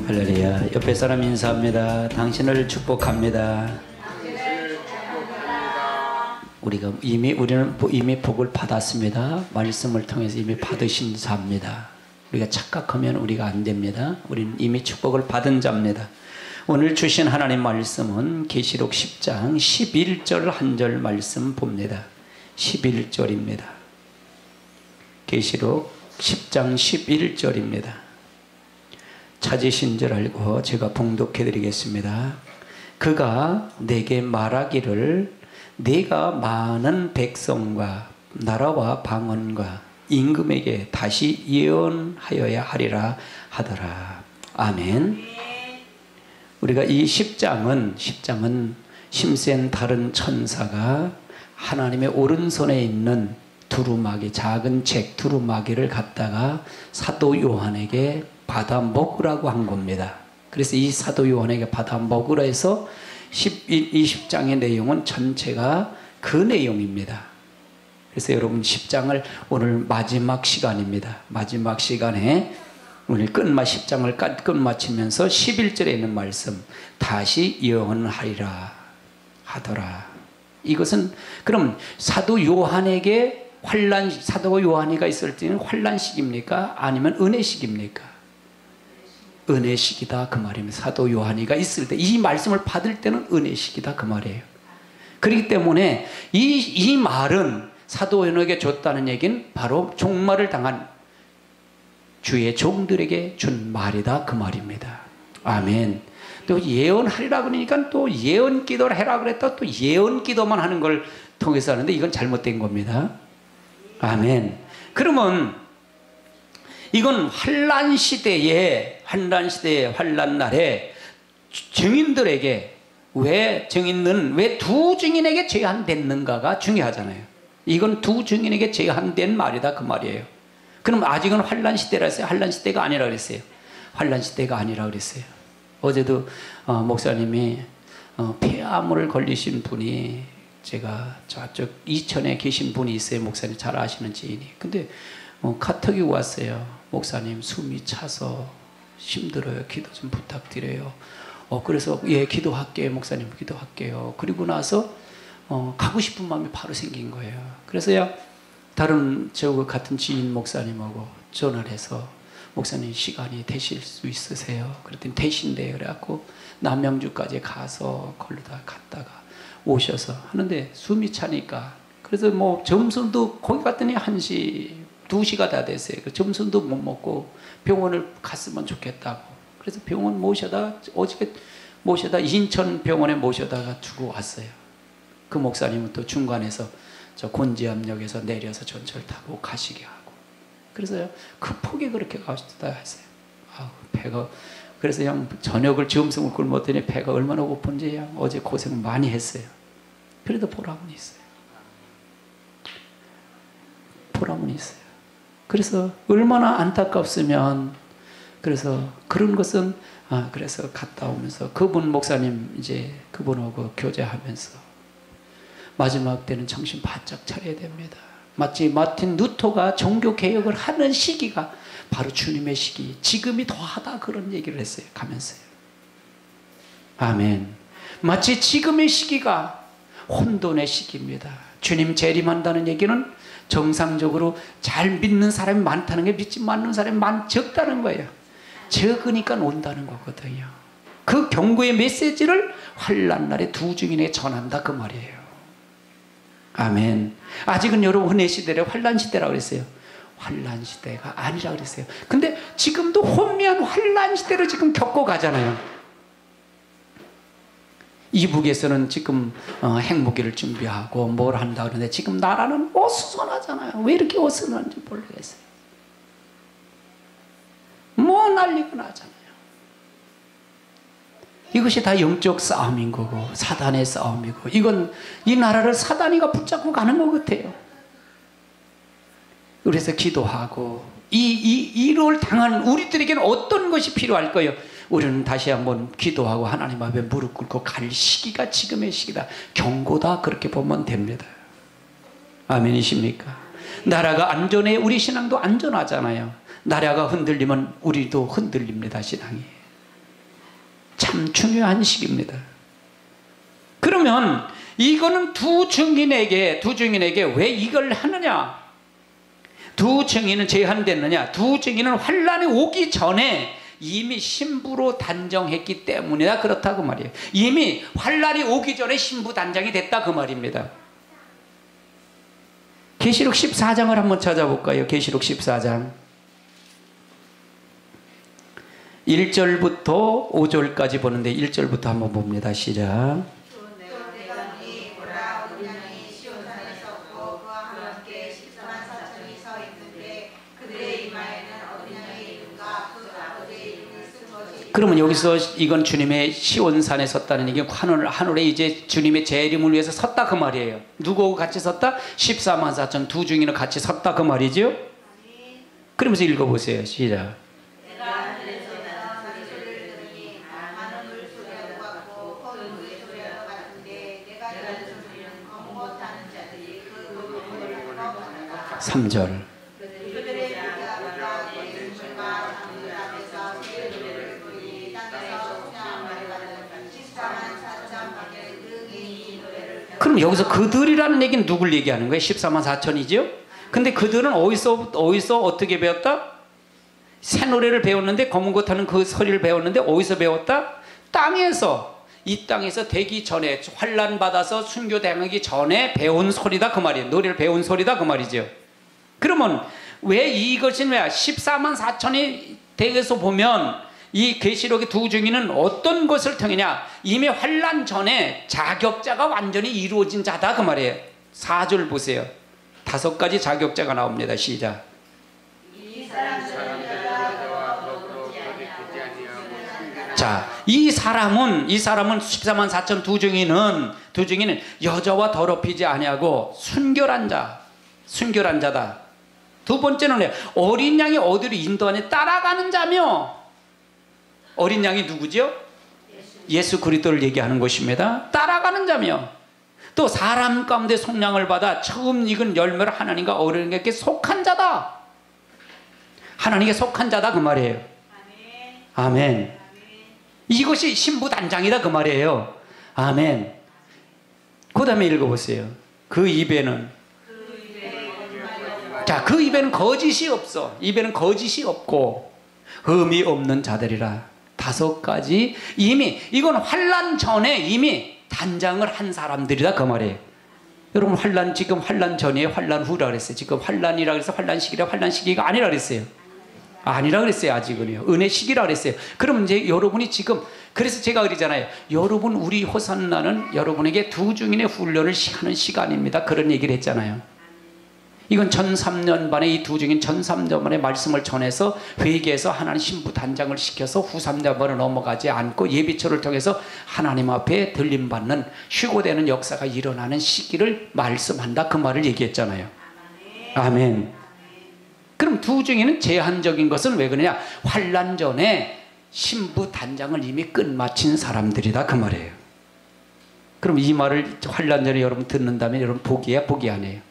할렐루야. 옆에 사람 인사합니다. 당신을 축복합니다. 우리는 이미 복을 받았습니다. 말씀을 통해서 이미 받으신 자입니다. 우리가 착각하면 우리가 안 됩니다. 우리는 이미 축복을 받은 자입니다. 오늘 주신 하나님 말씀은 계시록 10장 11절 한 절 말씀 봅니다. 11절입니다. 계시록 10장 11절입니다. 찾으신 줄 알고 제가 봉독해 드리겠습니다. 그가 내게 말하기를 내가 많은 백성과 나라와 방언과 임금에게 다시 예언하여야 하리라 하더라. 아멘. 우리가 이 10장은 힘센 다른 천사가 하나님의 오른손에 있는 두루마기, 작은 책 두루마기를 갖다가 사도 요한에게 받아 먹으라고 한 겁니다. 그래서 이 사도 요한에게 받아 먹으라 해서 10장의 내용은 전체가 그 내용입니다. 그래서 여러분 10장을 오늘 마지막 시간입니다. 마지막 시간에 오늘 10장을 끝마치면서 11절에 있는 말씀 다시 예언하리라 하더라. 이것은 그럼 사도 요한에게 사도 요한이가 있을 때는 환난식입니까? 아니면 은혜식입니까? 은혜식이다 그 말입니다. 사도 요한이가 있을 때 이 말씀을 받을 때는 은혜식이다 그 말이에요. 그렇기 때문에 이 말은 사도 요한에게 줬다는 얘기는 바로 종말을 당한 주의 종들에게 준 말이다 그 말입니다. 아멘. 또 예언하리라 그러니까 또 예언 기도를 해라 그랬다 또 예언 기도만 하는 걸 통해서 하는데 이건 잘못된 겁니다. 아멘. 그러면 이건 환난 시대에 환난 날에 증인들에게 증인은 왜 두 증인에게 제한됐는가가 중요하잖아요. 이건 두 증인에게 제한된 말이다 그 말이에요. 그럼 아직은 환난 시대라 했어요? 환난 시대가 아니라 그랬어요. 환난 시대가 아니라 그랬어요. 어제도 목사님이 폐암을 걸리신 분이 제가 저쪽 이천에 계신 분이 있어요. 목사님 잘 아시는 지인이. 근데 카톡이 왔어요. 목사님 숨이 차서 힘들어요. 기도 좀 부탁드려요. 그래서 예 기도할게요. 목사님 기도할게요. 그리고 나서 가고 싶은 마음이 바로 생긴 거예요. 그래서야 다른 저 같은 지인 목사님하고 전화를 해서 목사님 시간이 되실 수 있으세요? 그랬더니 되신대요. 그래갖고 남양주까지 가서 걸르다 갔다가 오셔서 하는데 숨이 차니까 그래서 뭐 점심도 거기 갔더니 1시 2시가 다 됐어요. 점심도 못 먹고 병원을 갔으면 좋겠다고. 그래서 병원 어저께 모셔다 인천 병원에 모셔다가 두고 왔어요. 그 목사님은 또 중간에서 저 곤지암역에서 내려서 전철 타고 가시게 하고. 그래서 급하게 그렇게 가시다 했어요. 배가 그래서 형 저녁을 점심을 굶었더니 배가 얼마나 고픈지 형 어제 고생 많이 했어요. 그래도 보람은 있어요. 보람은 있어요. 그래서 얼마나 안타깝으면 그래서 그런 것은 그래서 갔다 오면서 그분 목사님 이제 그분하고 교제하면서 마지막 때는 정신 바짝 차려야 됩니다. 마치 마틴 루터가 종교 개혁을 하는 시기가 바로 주님의 시기 지금이 더하다 그런 얘기를 했어요. 가면서요. 아멘. 마치 지금의 시기가 혼돈의 시기입니다. 주님 재림한다는 얘기는 정상적으로 잘 믿는 사람이 많다는 게 믿지 않는 사람이 적다는 거예요. 적으니까 온다는 거거든요. 그 경고의 메시지를 환난 날에 두 증인에게 전한다 그 말이에요. 아멘. 아직은 여러분 은혜 시대래 환난 시대라고 그랬어요. 환난 시대가 아니라 그랬어요. 근데 지금도 혼미한 환난 시대를 지금 겪어가잖아요. 이북에서는 지금 핵무기를 준비하고 뭘 한다 그러는데 지금 나라는 어수선하잖아요. 왜 이렇게 어수선한지 모르겠어요. 뭐 난리가 나잖아요. 이것이 다 영적 싸움인 거고 사단의 싸움이고 이건 이 나라를 사단이가 붙잡고 가는 것 같아요. 그래서 기도하고 이를 당한 우리들에게는 어떤 것이 필요할 거예요? 우리는 다시 한번 기도하고 하나님 앞에 무릎 꿇고 갈 시기가 지금의 시기다. 경고다 그렇게 보면 됩니다. 아멘이십니까? 나라가 안전해 우리 신앙도 안전하잖아요. 나라가 흔들리면 우리도 흔들립니다. 신앙이. 참 중요한 시기입니다. 그러면 이거는 두 증인에게 왜 이걸 하느냐? 두 증인은 제한됐느냐? 두 증인은 환란이 오기 전에 이미 신부로 단정했기 때문이다. 그렇다고 말이에요. 이미 환란이 오기 전에 신부 단장이 됐다 그 말입니다. 계시록 14장을 한번 찾아볼까요? 계시록 14장 1절부터 5절까지 보는데 1절부터 한번 봅니다. 시작. 그러면 여기서 이건 주님의 시온산에 섰다는 얘기, 하늘에 이제 주님의 재림을 위해서 섰다 그 말이에요. 누구하고 같이 섰다? 14만 4천 두 증인은 같이 섰다 그 말이죠. 그러면서 읽어보세요. 시작. 삼절 그럼 여기서 그들이라는 얘기는 누굴 얘기하는 거예요? 14만 4천이죠? 근데 그들은 어디서 어떻게 배웠다? 새 노래를 배웠는데, 검은 것 하는 그 소리를 배웠는데 어디서 배웠다? 땅에서, 이 땅에서 되기 전에, 환난 받아서 순교당하기 전에 배운 소리다 그 말이에요. 노래를 배운 소리다 그 말이죠. 그러면 왜 이것은 왜 14만 4천이 대해서 보면 이 계시록의 두 증인은 어떤 것을 통하냐? 이미 환난 전에 자격자가 완전히 이루어진 자다 그 말이에요. 4절 보세요. 5가지 자격자가 나옵니다. 시작. 자, 이 사람은 14만 4천 두 증인은 여자와 더럽히지 아니하고 순결한 자다. 두 번째는 어린 양이 어디로 인도하니 따라가는 자며. 어린 양이 누구죠? 예수 그리스도를 얘기하는 것입니다. 따라가는 자며, 또 사람 가운데 속량을 받아 처음 익은 열매를 하나님과 어린에게 속한 자다. 하나님께 속한 자다 그 말이에요. 아멘. 이것이 신부 단장이다 그 말이에요. 아멘. 그 다음에 읽어보세요. 그 입에는, 자, 그 입에는 거짓이 없어. 입에는 거짓이 없고 흠이 없는 자들이라. 5가지 이미, 이건 환난 전에 이미 단장을 한 사람들이다 그 말이에요. 여러분, 지금 환난 전이에요? 환난 후라 그랬어요? 지금 환난이라 그래서 환난 시기라, 환난 시기가 아니라 그랬어요? 아니라 그랬어요. 아직은요. 은혜 시기라 그랬어요. 그럼 이제 여러분이 지금, 그래서 제가 그러잖아요. 여러분, 우리 호산나는 여러분에게 두 증인의 훈련을 하는 시간입니다. 그런 얘기를 했잖아요. 이건 전 3년 반에 이 두 증인 전 3년 반에 말씀을 전해서 회개해서 하나님 신부 단장을 시켜서 후 3년 반에 넘어가지 않고 예비처를 통해서 하나님 앞에 들림받는 휴고되는 역사가 일어나는 시기를 말씀한다 그 말을 얘기했잖아요. 아멘. 그럼 두 증인은 제한적인 것은 왜 그러냐? 환난 전에 신부 단장을 이미 끝마친 사람들이다 그 말이에요. 그럼 이 말을 환난 전에 여러분 듣는다면 여러분 복이야, 복이 아니에요?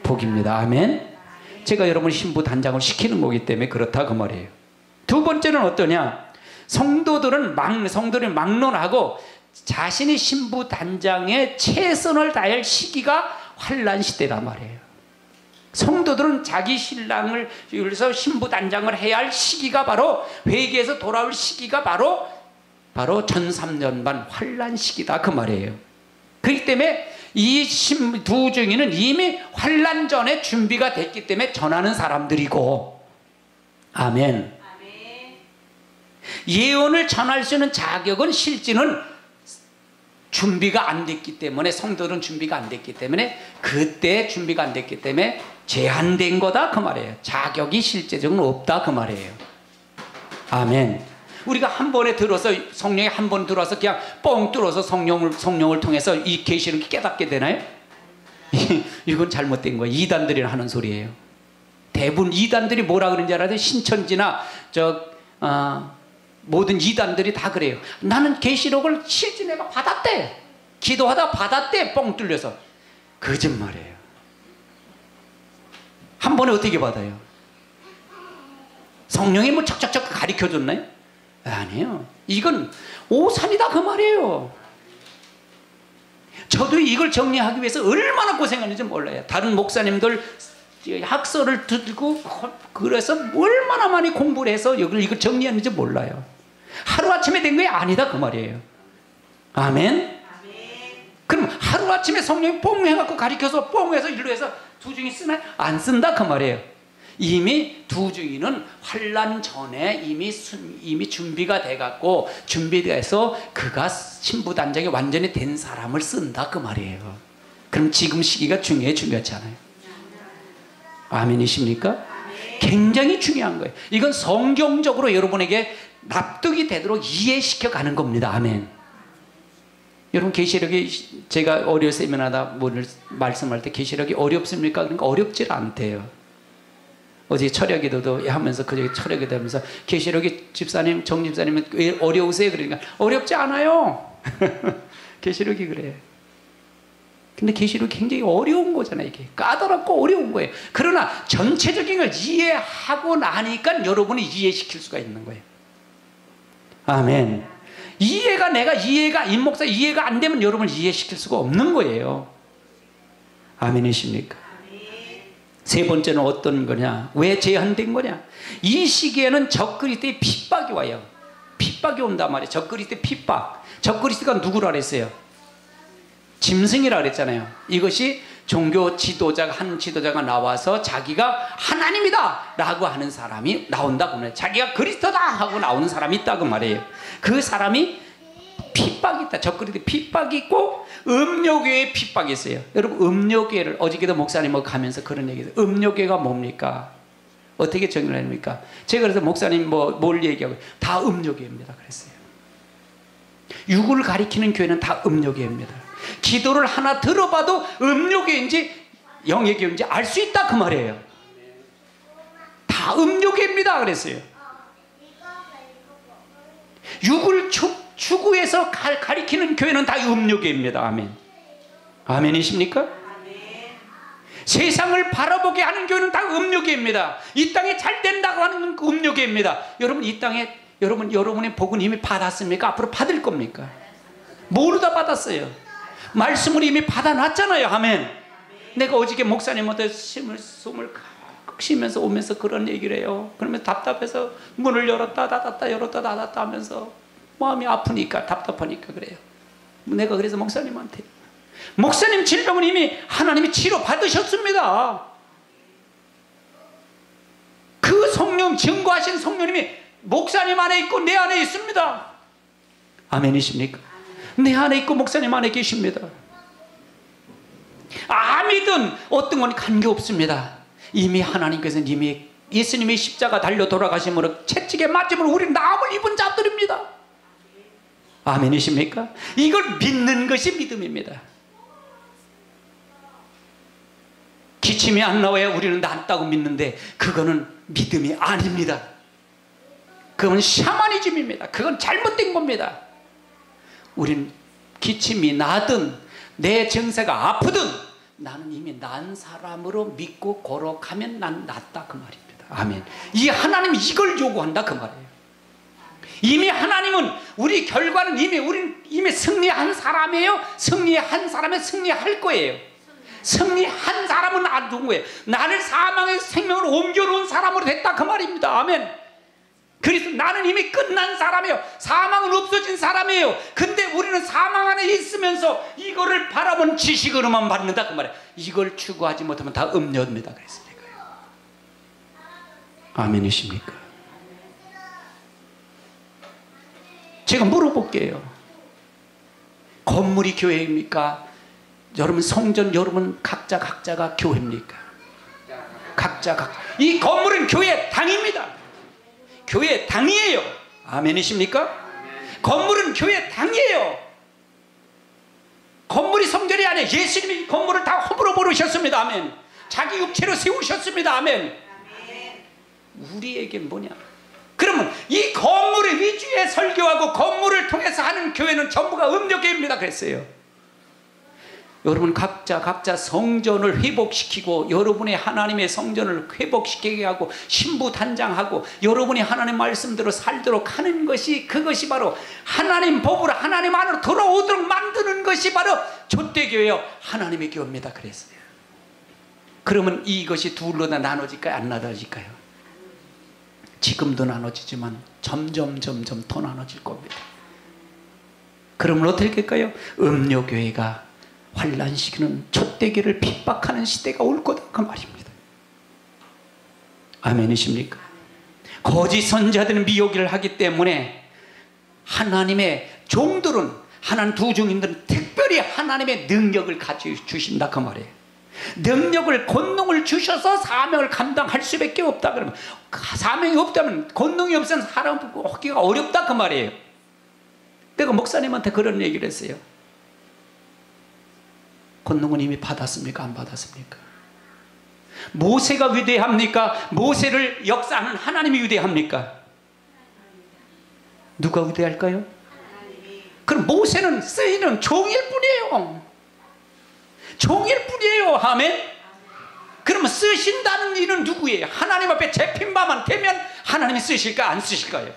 복입니다. 아멘. 제가 여러분 신부 단장을 시키는 거기 때문에 그렇다 그 말이에요. 두 번째는 어떠냐? 성도들은 막론하고 자신이 신부 단장에 최선을 다할 시기가 환난 시대다 말이에요. 성도들은 자기 신랑을 위해서 신부 단장을 해야 할 시기가 바로, 회개에서 돌아올 시기가 바로 전 3년 반 환난 시기다 그 말이에요. 그렇기 때문에 이 두 증인은 이미 환난 전에 준비가 됐기 때문에 전하는 사람들이고, 아멘. 예언을 전할 수 있는 자격은 실제는 준비가 안 됐기 때문에, 성도들은 준비가 안 됐기 때문에, 그때 준비가 안 됐기 때문에 제한된 거다 그 말이에요. 자격이 실제적으로 없다 그 말이에요. 아멘. 우리가 한 번에 들어서, 성령이 한 번 들어와서 그냥 뻥 뚫어서 성령을 통해서 이 계시를 깨닫게 되나요? 이건 잘못된 거예요. 이단들이 하는 소리예요. 대부분 이단들이 뭐라 그러는지 알아요? 신천지나 모든 이단들이 다 그래요. 나는 계시록을 실제 내가 받았대. 기도하다 받았대. 뻥 뚫려서. 거짓말이에요. 한 번에 어떻게 받아요? 성령이 뭐 척척척 가르쳐줬나요? 아니에요. 이건 오산이다 그 말이에요. 저도 이걸 정리하기 위해서 얼마나 고생하는지 몰라요. 다른 목사님들 학서를 들고 그래서 얼마나 많이 공부를 해서 이걸 정리했는지 몰라요. 하루아침에 된 게 아니다 그 말이에요. 아멘? 그럼 하루아침에 성령이 뽕 해갖고 가리켜서 뽕 해서 일로 해서 두중이 쓰나? 안 쓴다 그 말이에요. 이미 두중이는 환난 전에 이미 준비가 돼갖고 준비돼서 그가 신부단장이 완전히 된 사람을 쓴다 그 말이에요. 그럼 지금 시기가 중요하지 않아요? 아멘이십니까? 굉장히 중요한 거예요. 이건 성경적으로 여러분에게 납득이 되도록 이해시켜 가는 겁니다. 아멘. 여러분 계시록이 제가 어려 세미나다 말씀할 때 계시록이 어렵습니까? 그러니까 어렵질 않대요. 어제 철야기도도 하면서 그저께 철야기도 하면서 계시록이 집사님 정집사님은 왜 어려우세요? 그러니까 어렵지 않아요. 계시록이 그래요. 근데 계시록이 굉장히 어려운 거잖아요. 이게 까다롭고 어려운 거예요. 그러나 전체적인 걸 이해하고 나니까 여러분이 이해시킬 수가 있는 거예요. 아멘. 내가 이해가 임목사 이해가 안 되면 여러분을 이해시킬 수가 없는 거예요. 아멘이십니까? 세 번째는 어떤 거냐? 왜 제한된 거냐? 이 시기에는 적그리스도의 핍박이 와요. 핍박이 온단 말이에요. 적그리스도의 핍박. 적그리스도가 누구라 그랬어요? 짐승이라 그랬잖아요. 이것이 종교 지도자가 한 지도자가 나와서 자기가 하나님이다 라고 하는 사람이 나온다 그러면 자기가 그리스도다 하고 나오는 사람이 있다 그 말이에요. 그 사람이 핍박이 있다. 적그리스도 핍박이 있고 음료교회에 핍박이 있어요. 여러분 음료교회를 어저께도 목사님하고 가면서 그런 얘기했어요. 음료교회가 뭡니까? 어떻게 정의를 합니까? 제가 그래서 목사님 뭘 얘기하고 다 음료교회입니다 그랬어요. 육을 가리키는 교회는 다 음료교회입니다. 기도를 하나 들어봐도 음료교회인지 영예교회인지 알 수 있다 그 말이에요. 다 음료교회입니다 그랬어요. 육을 추구해서 가리키는 교회는 다 음료교회입니다. 아멘. 아멘이십니까? 아멘. 세상을 바라보게 하는 교회는 다 음료교회입니다. 이 땅에 잘 된다고 하는 음료교회입니다. 여러분 이 땅에 여러분의 복은 이미 받았습니까? 앞으로 받을 겁니까? 모르다 받았어요. 말씀을 이미 받아놨잖아요. 아멘. 내가 어저께 목사님한테 숨을 칵 쉬면서 오면서 그런 얘기를 해요. 그러면 답답해서 문을 열었다 닫았다 열었다 닫았다 하면서 마음이 아프니까 답답하니까 그래요. 내가 그래서 목사님한테 목사님 질병은 이미 하나님이 치료 받으셨습니다. 그 성령 증거하신 성령님이 목사님 안에 있고 내 안에 있습니다. 아멘이십니까? 내 안에 있고 목사님 안에 계십니다. 아미든 어떤 건 관계없습니다. 이미 하나님께서는 이미 예수님의 십자가 달려 돌아가심으로 채찍에 맞음으로 우리는 나음을 입은 자들입니다. 아멘이십니까? 이걸 믿는 것이 믿음입니다. 기침이 안 나와야 우리는 낫다고 믿는데 그거는 믿음이 아닙니다. 그건 샤머니즘입니다. 그건 잘못된 겁니다. 우린 기침이 나든 내 증세가 아프든 나는 이미 난 사람으로 믿고 거룩하면 난 낫다 그 말입니다. 아멘. 이 하나님이 이걸 요구한다 그 말이에요. 이미 하나님은 우리 결과는 우린 이미 승리한 사람이에요. 승리한 사람은 승리할 거예요. 승리한 사람은 안 좋은 거예요. 나를 사망에서 생명으로 옮겨놓은 사람으로 됐다 그 말입니다. 아멘. 그래서 나는 이미 끝난 사람이에요. 사망은 없어진 사람이에요. 근데 우리는 사망 안에 있으면서 이거를 바라본 지식으로만 받는다 그 말이에요. 이걸 추구하지 못하면 다 음료입니다. 그랬으니까요. 아멘이십니까? 제가 물어볼게요. 건물이 교회입니까? 여러분 성전 여러분 각자가 교회입니까? 이 건물은 교회 당입니다. 교회 당이에요. 아멘이십니까? 건물은 교회 당이에요. 건물이 성전이 아니에요. 예수님이 건물을 다 허물어 버리셨습니다. 아멘. 자기 육체로 세우셨습니다. 아멘. 우리에게 뭐냐? 그러면 이 건물의 위주에 설교하고 건물을 통해서 하는 교회는 전부가 음료교회입니다. 그랬어요. 여러분 각자 성전을 회복시키고 여러분의 하나님의 성전을 회복시키게 하고 신부단장하고 여러분이 하나님 말씀대로 살도록 하는 것이, 그것이 바로 하나님 법으로 하나님 안으로 돌아오도록 만드는 것이 바로 촛대교회요 하나님의 교회입니다. 그랬어요. 그러면 이것이 둘로 나눠질까요? 안 나눠질까요? 지금도 나눠지지만 점점 더 나눠질 겁니다. 그러면 어떻게 될까요? 음료교회가 환란시키는 촛대교를 핍박하는 시대가 올 거다 그 말입니다. 아멘이십니까? 거짓 선자들은 미혹을 하기 때문에 하나님의 종들은, 하나님 두 종인들은 특별히 하나님의 능력을 가져주신다 그 말이에요. 능력을, 권능을 주셔서 사명을 감당할 수밖에 없다. 그러면 사명이 없다면, 권능이 없으면 사람 하기가 어렵다 그 말이에요. 내가 목사님한테 그런 얘기를 했어요. 권능은 이미 받았습니까? 안 받았습니까? 모세가 위대합니까? 모세를 역사하는 하나님이 위대합니까? 누가 위대할까요? 그럼 모세는 쓰이는 종일 뿐이에요. 종일 뿐이에요. 아멘? 그러면 쓰신다는 일은 누구예요? 하나님 앞에 잡힌 바만 되면 하나님이 쓰실까? 안 쓰실까요?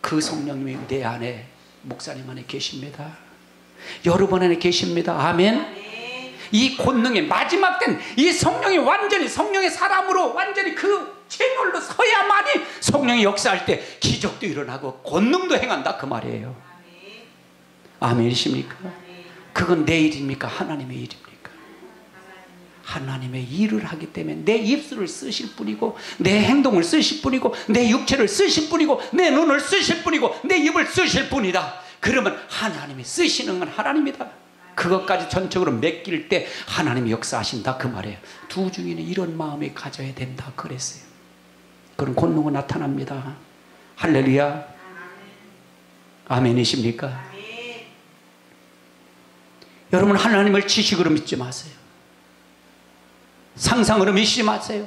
그 성령님이 내 안에, 목사님 안에 계십니다. 여러분 안에 계십니다. 아멘. 이 권능의 마지막 땐 이 성령이 완전히, 성령의 사람으로 완전히 그 채널로 서야만이 성령이 역사할 때 기적도 일어나고 권능도 행한다 그 말이에요. 아멘이십니까? 그건 내 일입니까? 하나님의 일입니까? 하나님의 일을 하기 때문에 내 입술을 쓰실 뿐이고, 내 행동을 쓰실 뿐이고, 내 육체를 쓰실 뿐이고, 내 눈을 쓰실 뿐이고, 내 입을 쓰실 뿐이다. 그러면 하나님이 쓰시는 건 하나님이다. 그것까지 전적으로 맡길 때 하나님이 역사하신다 그 말이에요. 두 중에는 이런 마음이 가져야 된다 그랬어요. 그런 권능은 나타납니다. 할렐루야. 아멘이십니까? 여러분 하나님을 지식으로 믿지 마세요. 상상으로 믿지 마세요.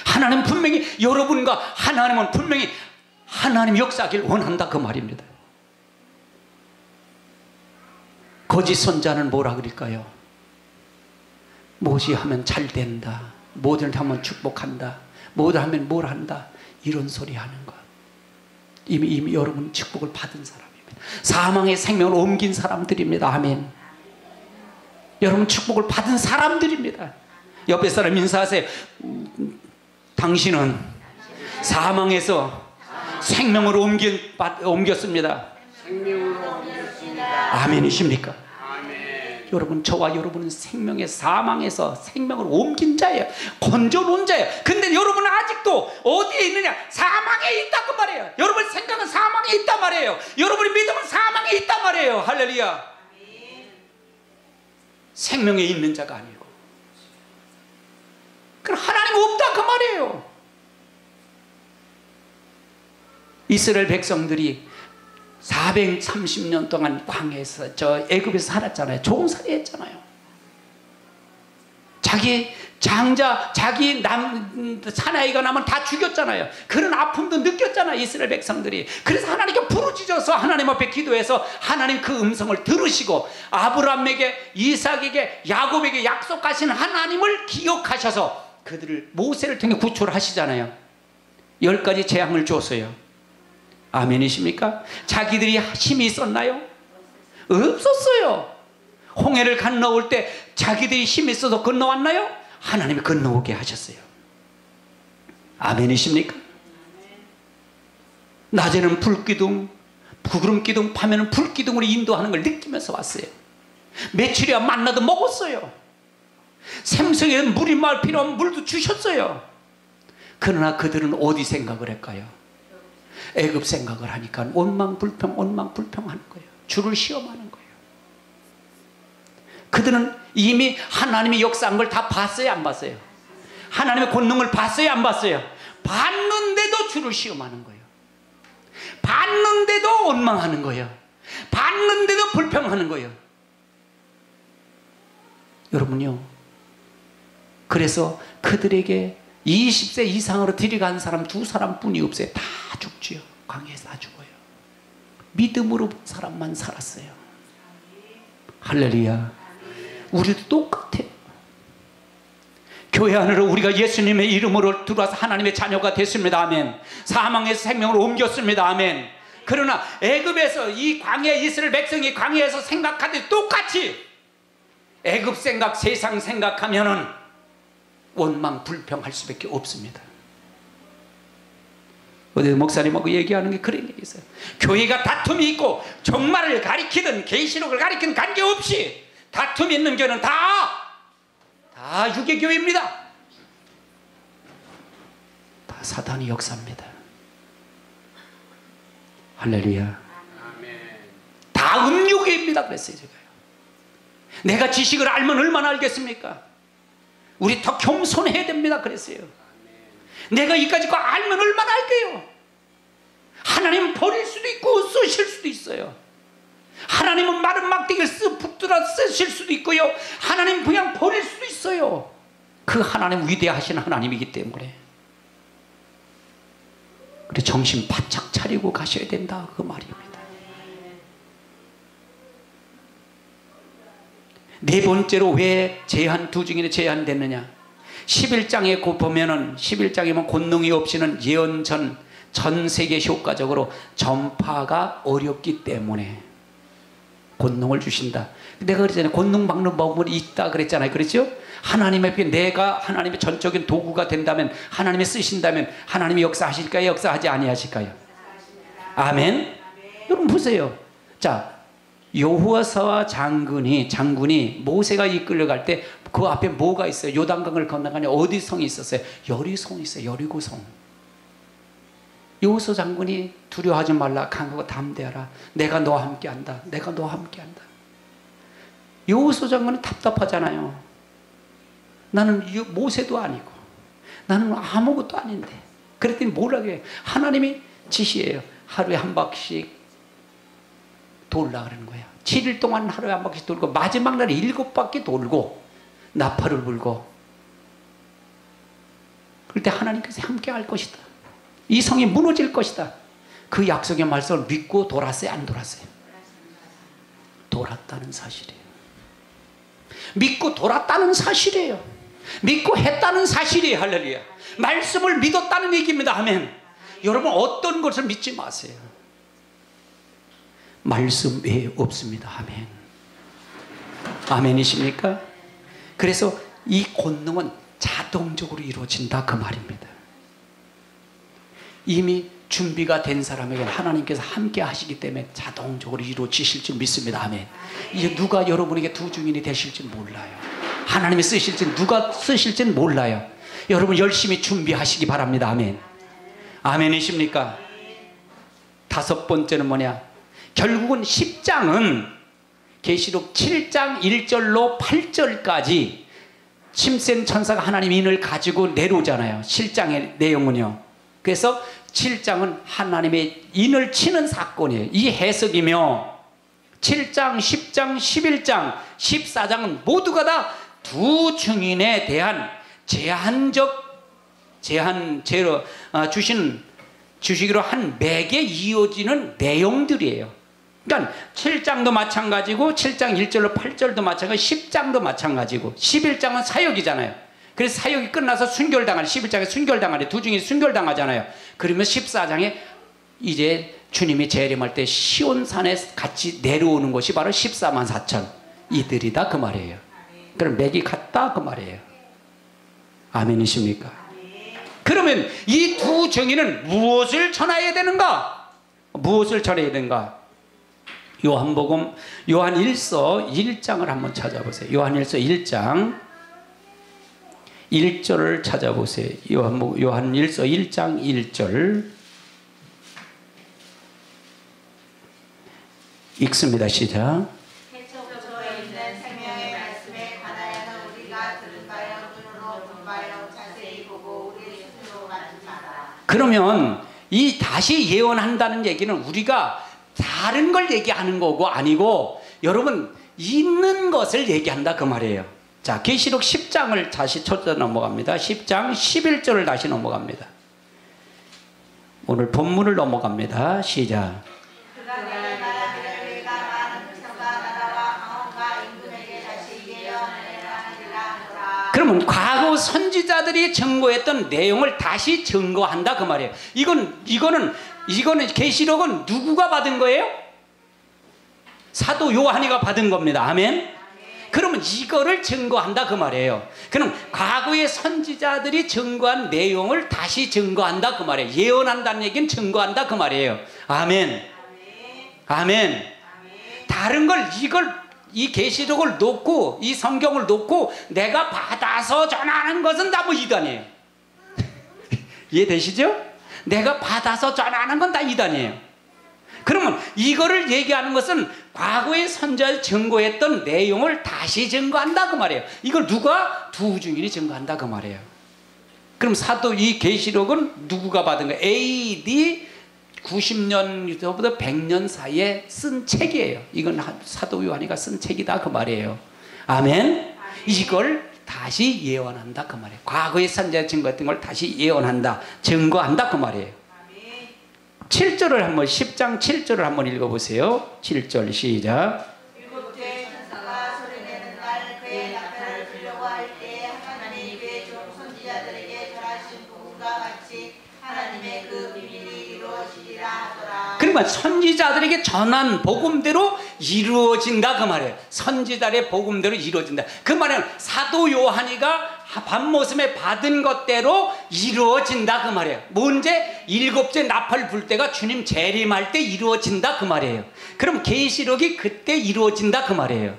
하나님 분명히, 여러분과 하나님은 분명히 하나님 역사하길 원한다 그 말입니다. 거짓 선자는 뭐라 그럴까요? 뭐지 하면 잘 된다, 뭐든 하면 축복한다, 뭐든 하면 뭘 한다, 이런 소리 하는 것. 이미 여러분 축복을 받은 사람입니다. 사망의 생명을 옮긴 사람들입니다. 아멘. 여러분 축복을 받은 사람들입니다. 옆에 사람 인사하세요. 당신은 사망에서 생명으로 옮겼습니다. 아멘이십니까? 아멘. 여러분, 저와 여러분은 생명의 사망에서 생명을 옮긴 자예요. 건져놓은 자예요. 근데 여러분은 아직도 어디에 있느냐? 사망에 있다 그 말이에요. 여러분 생각은 사망에 있단 말이에요. 여러분의 믿음은 사망에 있단 말이에요. 할렐루야. 아멘. 생명에 있는 자가 아니고, 그럼 하나님 없다 그 말이에요. 이스라엘 백성들이 430년 동안 광야에서, 저 애굽에서 살았잖아요. 종살이 했잖아요. 자기 장자, 자기 사나이가 나면 다 죽였잖아요. 그런 아픔도 느꼈잖아요, 이스라엘 백성들이. 그래서 하나님께 부르짖어서 하나님 앞에 기도해서 하나님 그 음성을 들으시고 아브라함에게, 이삭에게, 야곱에게 약속하신 하나님을 기억하셔서 그들을, 모세를 통해 구출을 하시잖아요. 10가지 재앙을 줬어요. 아멘이십니까? 자기들이 힘이 있었나요? 없었어요. 홍해를 건너올 때 자기들이 힘이 있어서 건너왔나요? 하나님이 건너오게 하셨어요. 아멘이십니까? 낮에는 불기둥, 구름기둥, 밤에는 불기둥으로 인도하는 걸 느끼면서 왔어요. 며칠이야 만나도 먹었어요. 샘성에 물이 필요하면 물도 주셨어요. 그러나 그들은 어디 생각을 할까요? 애굽 생각을 하니까 원망불평 하는 거예요. 주를 시험하는 거예요. 그들은 이미 하나님의 역사한 걸 다 봤어요, 안 봤어요? 하나님의 권능을 봤어요, 안 봤어요? 봤는데도 주를 시험하는 거예요. 봤는데도 원망하는 거예요. 봤는데도 불평하는 거예요. 여러분요, 그래서 그들에게 20세 이상으로 들이간 사람 2사람뿐이 없어요. 다 죽지요. 광야에서 다 죽어요. 믿음으로 본 사람만 살았어요. 할렐루야. 우리도 똑같아요. 교회 안으로 우리가 예수님의 이름으로 들어와서 하나님의 자녀가 됐습니다. 아멘. 사망에서 생명으로 옮겼습니다. 아멘. 그러나 애굽에서 이 광야에 이스라엘 백성이 광야에서 생각하듯 똑같이 애굽 생각, 세상 생각하면은 원망 불평할 수밖에 없습니다. 어디 목사님하고 얘기하는 게 그런 얘기 있어요. 교회가 다툼이 있고 종말을 가리키든 계시록을 가리키든 관계없이 다툼 있는 교회는 다 유괴교회입니다. 다 사단의 역사입니다. 할렐루야. 다 음유교회입니다. 그랬어요. 제가요. 내가 지식을 알면 얼마나 알겠습니까? 우리 더 겸손해야 됩니다. 그랬어요. 내가 이까지 거 알면 얼마나 알게요. 하나님은 버릴 수도 있고 쓰실 수도 있어요. 하나님은 마른 막대기를 붙들어 쓰실 수도 있고요. 하나님은 그냥 버릴 수도 있어요. 그 하나님 위대하신 하나님이기 때문에. 그래 정신 바짝 차리고 가셔야 된다 그 말입니다. 네 번째로 왜 제한 두 증인에 제한됐느냐? 11장에 보면은 11장이면 권능이 없이는 예언전 전 세계 효과적으로 전파가 어렵기 때문에 권능을 주신다. 내가 그랬잖아요. 권능 받는 법이 있다 그랬잖아요. 그렇죠? 하나님 앞에 내가 하나님의 전적인 도구가 된다면, 하나님이 쓰신다면 하나님이 역사하실까요? 역사하지 아니하실까요? 아멘. 여러분 보세요. 자, 여호와사와 장군이 모세가 이끌려갈 때 그 앞에 뭐가 있어요? 요단강을 건너가니 어디 성이 있었어요? 여리성이 있어요. 여리고성. 여호수아 장군이 두려워하지 말라, 강하고 담대하라. 내가 너와 함께한다. 내가 너와 함께한다. 여호수아 장군은 답답하잖아요. 나는 모세도 아니고 나는 아무것도 아닌데. 그랬더니 뭐라고 해요? 하나님이 지시해요. 하루에 한 바퀴씩 돌라 그러는 거예요. 7일 동안 하루에 한 바퀴씩 돌고 마지막 날에 7바퀴 돌고 나팔을 불고, 그럴 때 하나님께서 함께 할 것이다. 이 성이 무너질 것이다. 그 약속의 말씀을 믿고 돌았어요? 안 돌았어요? 돌았다는 사실이에요. 믿고 돌았다는 사실이에요. 믿고 했다는 사실이에요. 할렐루야. 말씀을 믿었다는 얘기입니다. 아멘. 여러분 어떤 것을 믿지 마세요. 말씀 외에 없습니다. 아멘. 아멘이십니까? 그래서 이 권능은 자동적으로 이루어진다 그 말입니다. 이미 준비가 된 사람에게는 하나님께서 함께 하시기 때문에 자동적으로 이루어지실 줄 믿습니다. 아멘. 이제 누가 여러분에게 두 증인이 되실지 몰라요. 하나님이 쓰실지 누가 쓰실지 몰라요. 여러분 열심히 준비하시기 바랍니다. 아멘. 아멘이십니까? 다섯 번째는 뭐냐? 결국은 10장은 계시록 7장 1절로 8절까지 침센 천사가 하나님의 인을 가지고 내려오잖아요. 7장의 내용은요. 그래서 7장은 하나님의 인을 치는 사건이에요. 이 해석이며 7장, 10장, 11장, 14장은 모두가 다 두 증인에 대한 주시기로 한 맥에 이어지는 내용들이에요. 그러니까 7장도 마찬가지고 7장 1절로 8절도 마찬가지고 10장도 마찬가지고 11장은 사역이잖아요. 그래서 사역이 끝나서 순결당하는 11장에 순결당하는 두 증인이 순결당하잖아요. 그러면 14장에 이제 주님이 재림할 때 시온산에 같이 내려오는 것이 바로 14만 4천 이들이다 그 말이에요. 그럼 맥이 같다 그 말이에요. 아멘이십니까? 그러면 이 두 증인은 무엇을 전해야 되는가? 무엇을 전해야 되는가? 요한복음 요한일서 1장을 한번 찾아보세요. 요한일서 1장 1절을 찾아보세요. 요한일서 1장 1절 읽습니다. 시작. 태초부터 있는 생명의 말씀에 관하여는 우리가 들은 바요 눈으로 본 바요 자세히 보고 우리 스스로 만진 바라. 그러면 이 다시 예언한다는 얘기는 우리가 다른 걸 얘기하는 거고 아니고 여러분 있는 것을 얘기한다 그 말이에요. 자, 계시록 10장을 다시 찾아 넘어갑니다. 10장 11절을 다시 넘어갑니다. 오늘 본문을 넘어갑니다. 시작. 그가 나를 말하기를 내가 많은 백성과 나라와 방언과 그러면 과거 선지자들이 증거했던 내용을 다시 증거한다 그 말이에요. 이거는 계시록은 누구가 받은 거예요? 사도 요한이가 받은 겁니다. 아멘. 그러면 이거를 증거한다 그 말이에요. 그럼 과거의 선지자들이 증거한 내용을 다시 증거한다 그 말이에요. 예언한다는 얘기는 증거한다 그 말이에요. 아멘. 아멘. 다른 걸 이 계시록을 놓고 이 성경을 놓고 내가 받아서 전하는 것은 다 뭐 이단이에요. 이해되시죠? 내가 받아서 전하는 건 다 이단이에요. 그러면 이거를 얘기하는 것은 과거의 선지자를 증거했던 내용을 다시 증거한다 그 말이에요. 이걸 누가? 두 증인이 증거한다 그 말이에요. 그럼 사도 이 계시록은 누구가 받은 거예요? AD 90년부터 100년 사이에 쓴 책이에요. 이건 사도 요한이가 쓴 책이다 그 말이에요. 아멘. 이걸 다시 예언한다 그 말이에요. 과거의 선지자 증거했던 걸 다시 예언한다, 증거한다 그 말이에요. 7절을 한번 10장 7절을 한번 읽어보세요. 7절 시작. 일곱째 천사가 소리내는 날 그의 나팔을 불려고 할 때 하나님이 그의 종 선지자들에게 전하신 복음과 같이 하나님의 그 비밀이 이루어지리라 하더라. 그러니까 선지자들에게 전한 복음대로 이루어진다 그 말이에요. 선지자의 복음대로 이루어진다. 그 말은 사도 요한이가 밤모섬에 받은 것대로 이루어진다 그 말이에요. 뭔제? 일곱째 나팔 불 때가 주님 재림할 때 이루어진다 그 말이에요. 그럼 계시록이 그때 이루어진다 그 말이에요.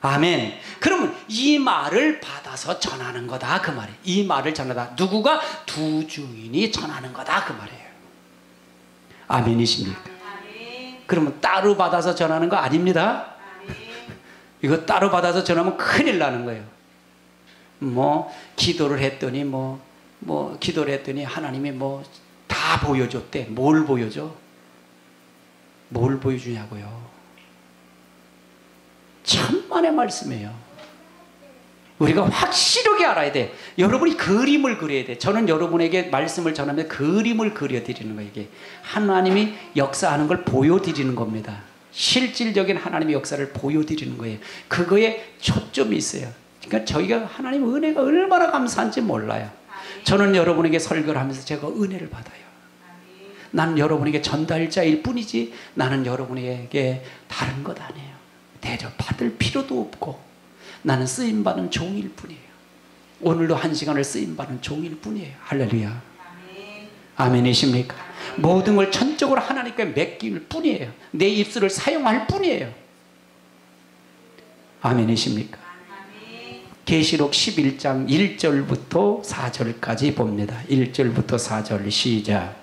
아멘. 그러면 이 말을 받아서 전하는 거다 그 말이에요. 이 말을 전하다. 누구가? 두 증인이 전하는 거다 그 말이에요. 아멘이십니까? 그러면 따로 받아서 전하는 거 아닙니다. 이거 따로 받아서 전하면 큰일 나는 거예요. 기도를 했더니 기도를 했더니 하나님이 다 보여줬대. 뭘 보여줘? 뭘 보여주냐고요? 천만의 말씀이에요. 우리가 확실하게 알아야 돼. 여러분이 그림을 그려야 돼. 저는 여러분에게 말씀을 전하면 그림을 그려드리는 거예요. 이게 하나님이 역사하는 걸 보여드리는 겁니다. 실질적인 하나님의 역사를 보여드리는 거예요. 그거에 초점이 있어요. 그러니까 저희가 하나님 은혜가 얼마나 감사한지 몰라요. 저는 여러분에게 설교를 하면서 제가 은혜를 받아요. 나는 여러분에게 전달자일 뿐이지 나는 여러분에게 다른 것 아니에요. 대접받을 필요도 없고 나는 쓰임받은 종일 뿐이에요. 오늘도 한 시간을 쓰임받은 종일 뿐이에요. 할렐루야. 아멘이십니까? 모든 걸 전적으로 하나님께 맡길 뿐이에요. 내 입술을 사용할 뿐이에요. 아멘이십니까? 계시록 11장 1절부터 4절까지 봅니다. 1절부터 4절 시작.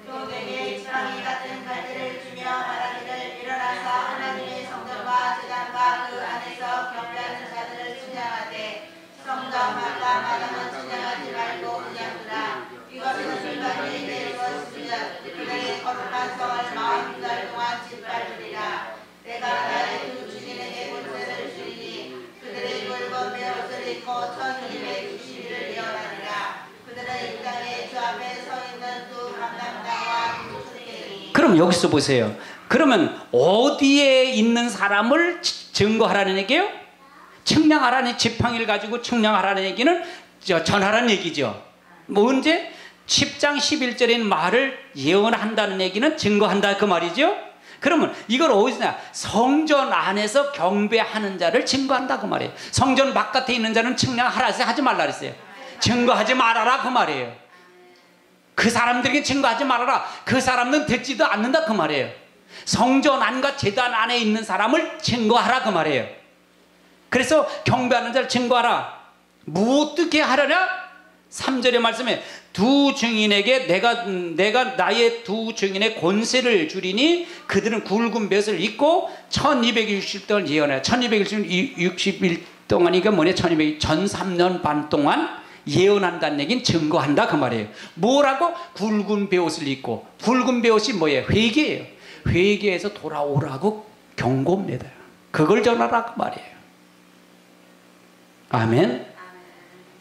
또 내게 지팡이 같은 갈대를 주며 말하기를 일어나서 하나님의 성전과 제단과 그 안에서 경배하는 자들을 찬양하되 성전 마다마다만 찬양하지 말고 그냥 두라. 이것은 인간이 내 것이며 그들의 거룩한 성을 40달 동안 짓밟으리라. 내가 나의 두 주인에게 권세를 주리니 그들의 굵은 베옷을 입고 1260일을 예언하리라. 그들은 이 땅에 주 앞에 서 있는 두 감람당과 두 천개니. 그럼 여기서 보세요. 그러면 어디에 있는 사람을 증거하라는 얘기예요? 측량하라는 지팡이를 가지고 측량하라는 얘기는 전하라는 얘기죠. 언제? 10장 11절인 말을 예언한다는 얘기는 증거한다 그 말이죠. 그러면 이걸 어디서냐? 성전 안에서 경배하는 자를 증거한다 그 말이에요. 성전 바깥에 있는 자는 측량하라 해서 하지 말라 그랬어요. 증거하지 말아라 그 말이에요. 그 사람들에게 증거하지 말아라. 그 사람은 듣지도 않는다 그 말이에요. 성전 안과 제단 안에 있는 사람을 증거하라 그 말이에요. 그래서 경배하는 자를 증거하라. 뭐 어떻게 하려냐? 3절의 말씀에 두 증인에게 내가 나의 두 증인의 권세를 주리니 그들은 굵은 벳을 입고 1260 동안 예언해. 1260일 동안이니까 뭐냐? 1200전 3년 반 동안 예언한다는 얘기는 증거한다 그 말이에요. 뭐라고? 굵은 베옷을 입고. 굵은 베옷이 뭐예요? 회개예요. 회개에서 돌아오라고 경고입니다. 그걸 전하라 그 말이에요. 아멘.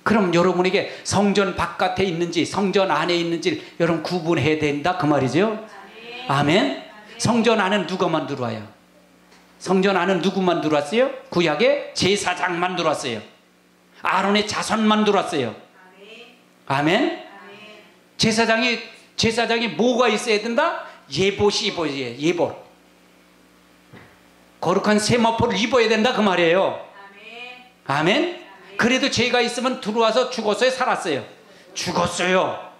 그럼 여러분에게 성전 바깥에 있는지 성전 안에 있는지 여러분 구분해야 된다 그 말이죠. 아멘. 성전 안에는 누가만 들어와요? 성전 안에는 누구만 들어왔어요? 구약의 제사장만 들어왔어요. 아론의 자손만 들어왔어요. 아멘. 제사장이 뭐가 있어야 된다? 예봇이 입어야 예봇. 거룩한 세마포를 입어야 된다 그 말이에요. 아멘. 그래도 죄가 있으면 들어와서 죽었어요, 살았어요? 죽었어요.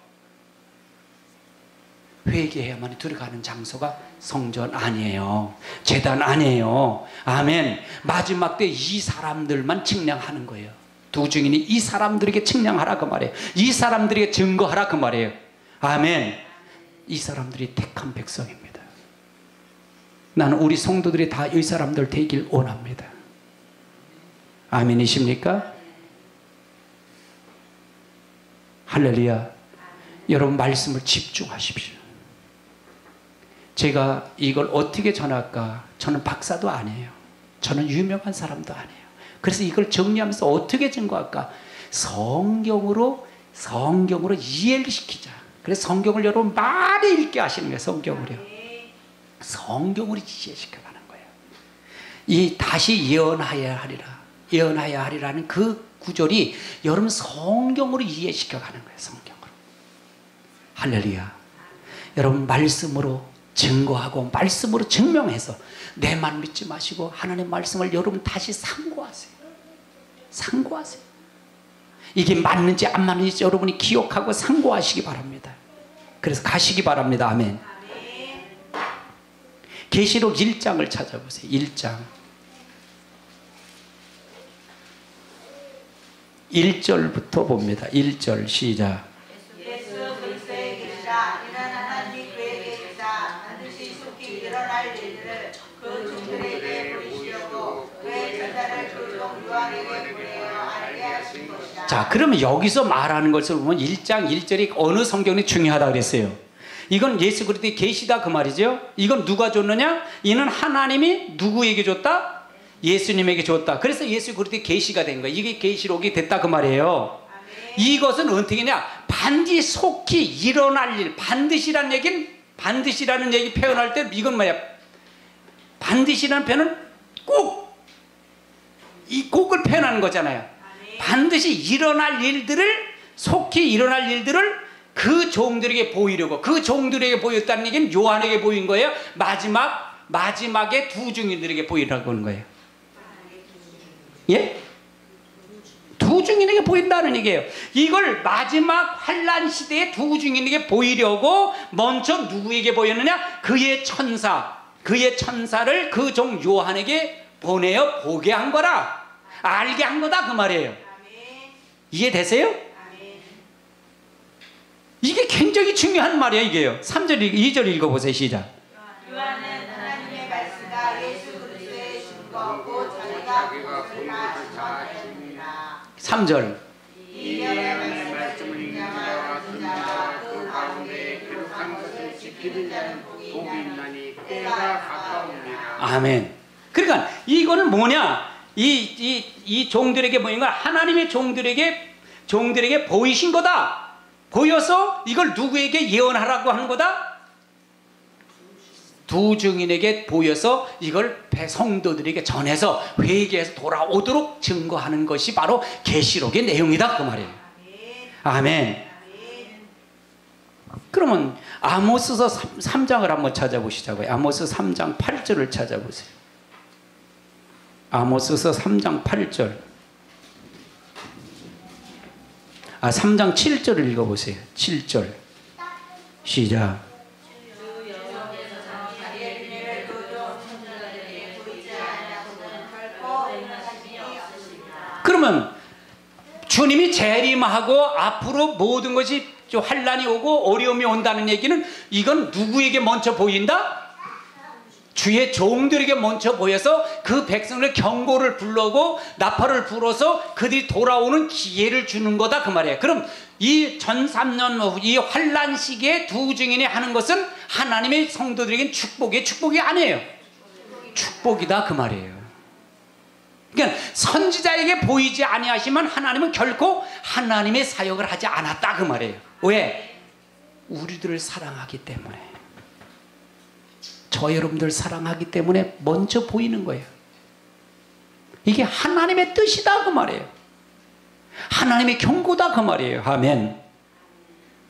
회개해야만 들어가는 장소가 성전 아니에요. 제단 아니에요. 아멘. 마지막 때 이 사람들만 측량하는 거예요. 두 증인이 이 사람들에게 측량하라 그 말이에요. 이 사람들에게 증거하라 그 말이에요. 아멘. 이 사람들이 택한 백성입니다. 나는 우리 성도들이 다 이 사람들 되길 원합니다. 아멘이십니까? 할렐루야. 여러분 말씀을 집중하십시오. 제가 이걸 어떻게 전할까? 저는 박사도 아니에요. 저는 유명한 사람도 아니에요. 그래서 이걸 정리하면서 어떻게 증거할까? 성경으로 이해를 시키자. 그래서 성경을 여러분 많이 읽게 하시는 거예요. 성경으로요. 성경으로 이해시켜가는 거예요. 이 다시 예언하여야 하리라. 예언하여야 하리라는 그 구절이 여러분 성경으로 이해시켜가는 거예요. 성경으로. 할렐루야. 여러분 말씀으로 증거하고 말씀으로 증명해서 내만 믿지 마시고 하나님의 말씀을 여러분 다시 상고하세요. 상고하세요. 이게 맞는지 안 맞는지 여러분이 기억하고 상고하시기 바랍니다. 그래서 가시기 바랍니다. 아멘. 계시록 1장을 찾아보세요. 1장 1절부터 봅니다. 1절 시작. 예수 그리스도의 계시라. 이는 하나님이 그에게 계시사 반드시 속히 일어날 일들을 그 종들에게 보이시려고 그의 전사를 그 종 요한에게 보내어 알게 하신 것이다. 자, 그러면 여기서 말하는 것을 보면 1장 1절이 어느 성경이 중요하다 그랬어요. 이건 예수 그리스도의 계시다 그 말이죠. 이건 누가 줬느냐? 이는 하나님이 누구에게 줬다? 예수님에게 줬다. 그래서 예수 그리스도의 계시가 된 거예요. 이게 계시록이 됐다 그 말이에요. 이것은 어떻게냐? 반드시 속히 일어날 일. 반드시라는 얘기는 반드시라는 얘기 표현할 때 이건 뭐야? 반드시라는 표현은 꼭 이 꼭을 표현하는 거잖아요. 반드시 일어날 일들을 속히 일어날 일들을 그 종들에게 보이려고. 그 종들에게 보였다는 얘기는 요한에게 보인 거예요. 마지막에 두 증인들에게 보이라고 하는 거예요. 예? 두 증인에게 보인다는 얘기예요. 이걸 마지막 환란 시대에 두 증인에게 보이려고 먼저 누구에게 보였느냐? 그의 천사를 그 종 요한에게 보내어 보게 한 거라. 알게 한 거다 그 말이에요. 이해되세요? 이게 굉장히 중요한 말이에요. 이게요. 3절, 2절 읽어보세요. 시작. 요한은 하나님의 말씀과 예수 그리스도의 증거 곧 자기가 그것을 다 증거하였느니라. 3절. 이 말씀을 읽는 자와 듣는 자와 그 가운데 기록한 것을 지키는 자는 복이 있나니 때가 가까웁니다. 아멘. 그러니까 이거는 뭐냐? 이 종들에게 보인 건 하나님의 종들에게 보이신 거다. 보여서 이걸 누구에게 예언하라고 하는 거다? 두 증인에게 보여서 이걸 성도들에게 전해서 회개해서 돌아오도록 증거하는 것이 바로 계시록의 내용이다 그 말이에요. 아멘. 그러면 아모스서 3장을 한번 찾아보시자고요. 아모스 3장 8절을 찾아보세요. 아모스서 3장 8절. 3장 7절을 읽어보세요. 7절 시작. 그러면 주님이 재림하고 앞으로 모든 것이 환란이 오고 어려움이 온다는 얘기는 이건 누구에게 먼저 보인다? 주의 종들에게 먼저 보여서 그 백성을 경고를 불러고 나팔을 불어서 그들이 돌아오는 기회를 주는 거다 그 말이에요. 그럼 이 전 3년 후 이 환란 시기에 두 증인이 하는 것은 하나님의 성도들에게는 축복이 아니에요. 축복이다 그 말이에요. 그러니까 선지자에게 보이지 아니하시면 하나님은 결코 하나님의 사역을 하지 않았다 그 말이에요. 왜? 우리들을 사랑하기 때문에. 저 여러분들 사랑하기 때문에 먼저 보이는 거예요. 이게 하나님의 뜻이다 그 말이에요. 하나님의 경고다 그 말이에요. 아멘.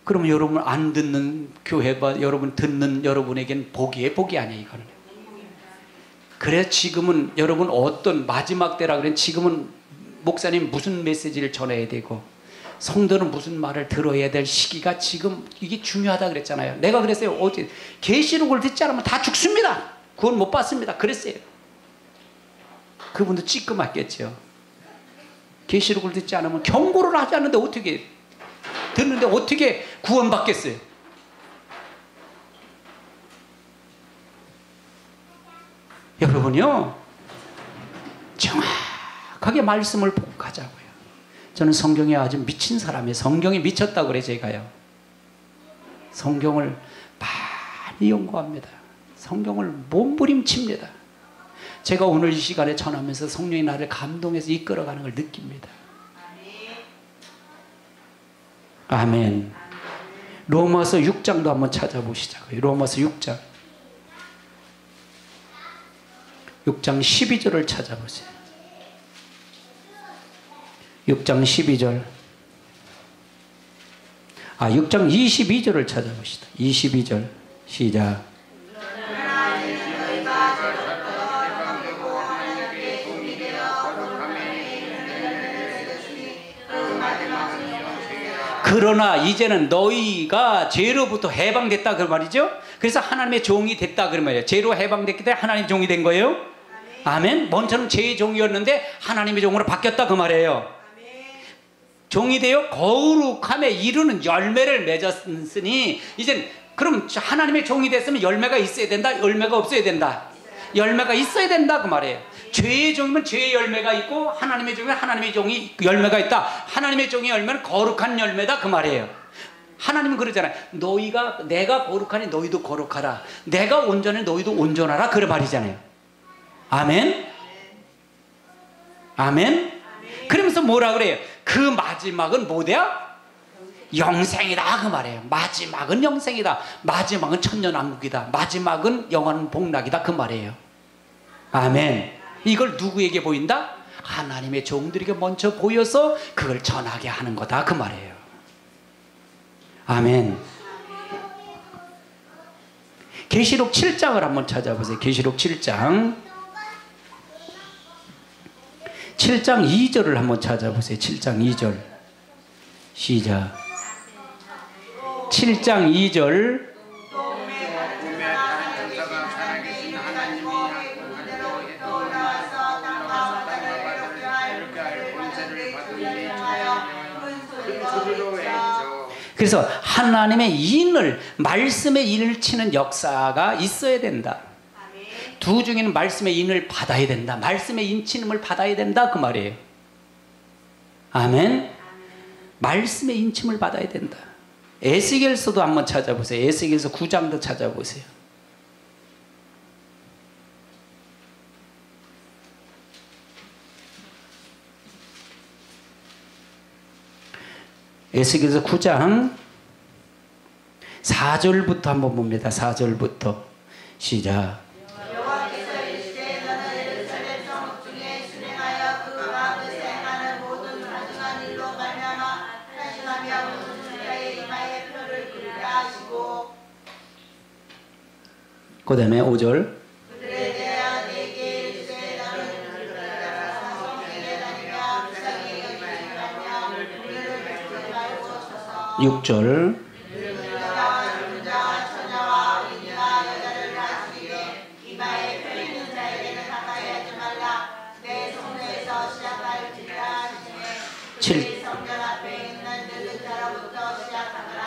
그러면 여러분 안 듣는 교회가 여러분 듣는 여러분에겐 복이 아니에요. 이거는. 그래 지금은 여러분 어떤 마지막 때라 그래 지금은 목사님 무슨 메시지를 전해야 되고 성도는 무슨 말을 들어야 될 시기가 지금 이게 중요하다 그랬잖아요. 내가 그랬어요. 어제 계시록을 듣지 않으면 다 죽습니다. 구원 못 받습니다. 그랬어요. 그분도 찌끄맣겠죠. 계시록을 듣지 않으면 경고를 하지 않는데 어떻게 듣는데 어떻게 구원받겠어요? 여러분요 정확하게 말씀을 보고 가자고요. 저는 성경에 아주 미친 사람이에요. 성경에 미쳤다고 그래 제가요. 성경을 많이 연구합니다. 성경을 몸부림칩니다. 제가 오늘 이 시간에 전하면서 성령이 나를 감동해서 이끌어가는 걸 느낍니다. 아멘. 로마서 6장도 한번 찾아보시자고요. 로마서 6장 12절을 찾아보세요. 6장 12절 6장 22절을 찾아봅시다. 22절 시작. 그러나 이제는 너희가 죄로부터 해방됐다 그 말이죠. 그래서 하나님의 종이 됐다 그 말이에요. 죄로 해방됐기 때문에 하나님의 종이 된 거예요. 아멘. 먼저는 죄의 종이었는데 하나님의 종으로 바뀌었다 그 말이에요. 종이 되어 거룩함에 이르는 열매를 맺었으니 이젠 그럼 하나님의 종이 됐으면 열매가 있어야 된다, 열매가 없어야 된다? 열매가 있어야 된다 그 말이에요. 죄의 종이면 죄의 열매가 있고 하나님의 종이면 하나님의 종이 열매가 있다. 하나님의 종의 열매는 거룩한 열매다 그 말이에요. 하나님은 그러잖아요. 내가 거룩하니 너희도 거룩하라. 내가 온전해 너희도 온전하라 그런 말이잖아요. 아멘. 아멘. 그러면서 뭐라 그래요? 그 마지막은 뭐대야? 영생이다 그 말이에요. 마지막은 영생이다. 마지막은 천년왕국이다. 마지막은 영원한 복락이다 그 말이에요. 아멘. 이걸 누구에게 보인다? 하나님의 종들에게 먼저 보여서 그걸 전하게 하는 거다 그 말이에요. 아멘. 계시록 7장을 한번 찾아보세요. 계시록 7장 2절을 한번 찾아보세요. 7장 2절 시작. 7장 2절 그래서 하나님의 인을 말씀의 인을 치는 역사가 있어야 된다. 두 중에는 말씀의 인을 받아야 된다. 말씀의 인치임을 받아야 된다 그 말이에요. 아멘. 말씀의 인침을 받아야 된다. 에스겔서도 한번 찾아보세요. 에스겔서 9장도 찾아보세요. 에스겔서 9장 4절부터 한번 봅니다. 4절부터 시작. 여호와께서 이르시되 너는 예루살렘 성읍 중에 순행하여 그 마음을 행하는 모든 가증한 일로 말미암아 탄식하며 모든 자의 이마에 표를 그리라 하시고 그 다음에 5절 그들에 대하여 내게 이르시되 너는 그들을 따라서 성읍에 다니며 불쌍히 여기지 말며 그들을 뵙지 말고 서서 6절 칠